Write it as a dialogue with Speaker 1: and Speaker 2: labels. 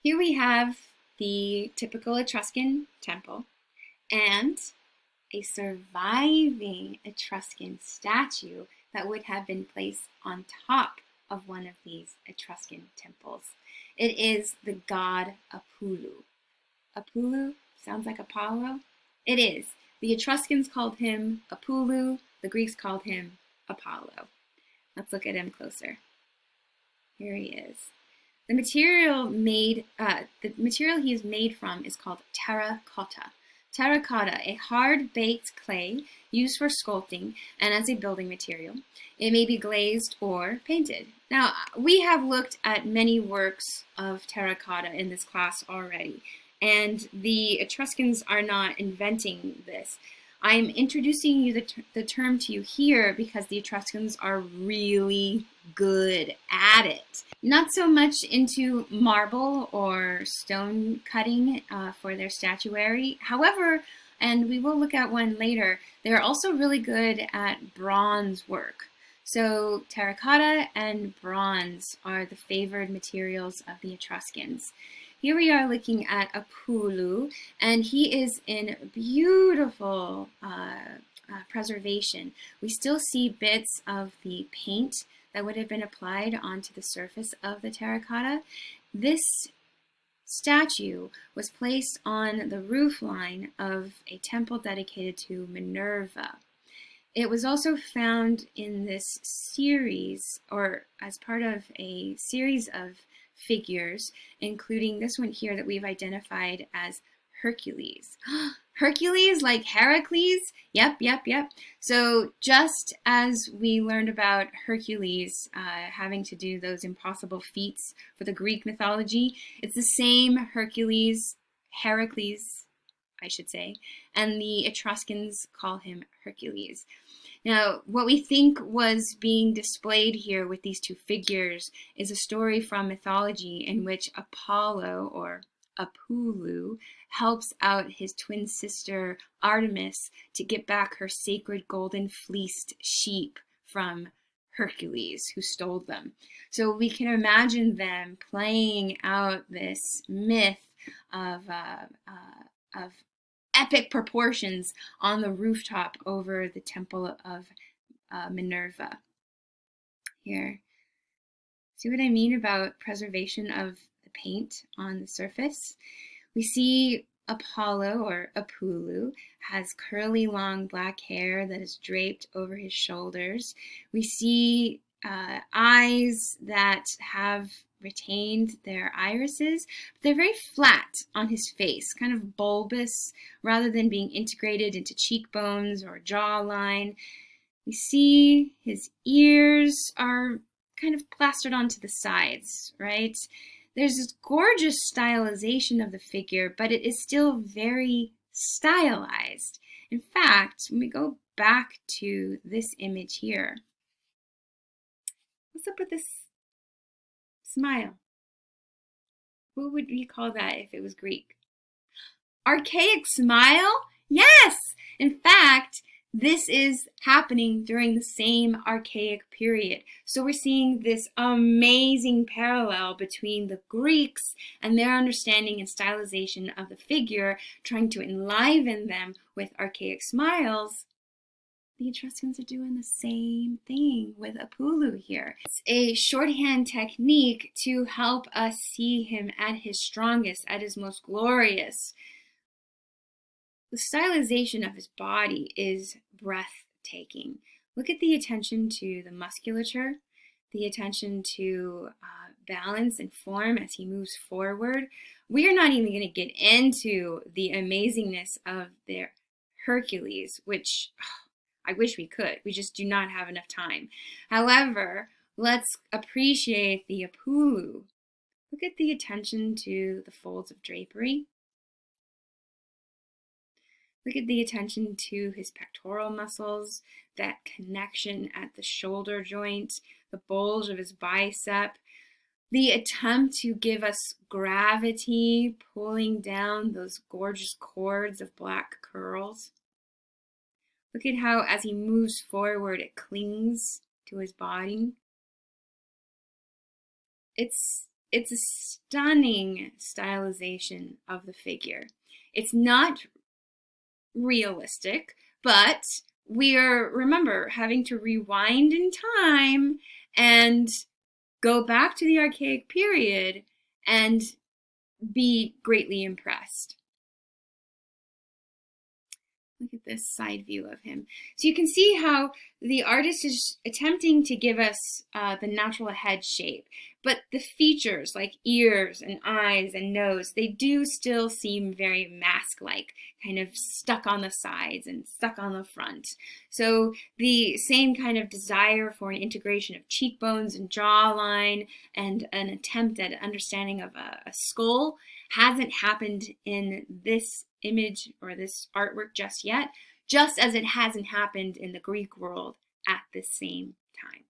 Speaker 1: Here we have the typical Etruscan temple and a surviving Etruscan statue that would have been placed on top of one of these Etruscan temples. It is the god Apullu. Apullu sounds like Apollo? It is. The Etruscans called him Apullu, the Greeks called him Apollo. Let's look at him closer. Here he is. The material he is made from is called terracotta. Terracotta, a hard baked clay used for sculpting and as a building material. It may be glazed or painted. Now, we have looked at many works of terracotta in this class already, and the Etruscans are not inventing this. I'm introducing you the term to you here because the Etruscans are really good at it. Not so much into marble or stone cutting for their statuary. However, and we will look at one later, they're also really good at bronze work. So terracotta and bronze are the favored materials of the Etruscans. Here we are looking at Apullu, and he is in beautiful preservation. We still see bits of the paint that would have been applied onto the surface of the terracotta. This statue was placed on the roof line of a temple dedicated to Minerva. It was also found in this series, or as part of a series of figures, including this one here that we've identified as Hercules. Hercules, like Heracles? Yep. So just as we learned about Hercules having to do those impossible feats for the Greek mythology, it's the same Hercules, Heracles, I should say, and the Etruscans call him Hercules. Now, what we think was being displayed here with these two figures is a story from mythology in which Apollo, or Apullu, helps out his twin sister Artemis to get back her sacred golden fleeced sheep from Hercules, who stole them. So we can imagine them playing out this myth of epic proportions on the rooftop over the temple of Minerva. Here, see what I mean about preservation of the paint on the surface? We see Apollo, or Apullu, has curly long black hair that is draped over his shoulders. We see eyes that have retained their irises, but they're very flat on his face, kind of bulbous rather than being integrated into cheekbones or jawline. We see his ears are kind of plastered onto the sides, right? There's this gorgeous stylization of the figure, but it is still very stylized. In fact, when we go back to this image here, what's up with this smile? What would we call that if it was Greek? Archaic smile? Yes! In fact, this is happening during the same archaic period. So we're seeing this amazing parallel between the Greeks and their understanding and stylization of the figure, trying to enliven them with archaic smiles. The Etruscans are doing the same thing with Apullu here. It's a shorthand technique to help us see him at his strongest, at his most glorious. The stylization of his body is breathtaking. Look at the attention to the musculature, the attention to balance and form as he moves forward. We are not even going to get into the amazingness of their Hercules, which I wish we could. We just do not have enough time. However, let's appreciate the Apullu. Look at the attention to the folds of drapery. Look at the attention to his pectoral muscles, that connection at the shoulder joint, the bulge of his bicep, the attempt to give us gravity, pulling down those gorgeous cords of black curls. Look at how, as he moves forward, it clings to his body. It's it's a stunning stylization of the figure. It's not realistic, but we're, remember, having to rewind in time and go back to the archaic period and be greatly impressed. Look at this side view of him. So you can see how the artist is attempting to give us the natural head shape, but the features like ears and eyes and nose, they do still seem very mask-like, kind of stuck on the sides and stuck on the front. So the same kind of desire for an integration of cheekbones and jawline and an attempt at understanding of a skull hasn't happened in this image or this artwork just yet, just as it hasn't happened in the Greek world at the same time.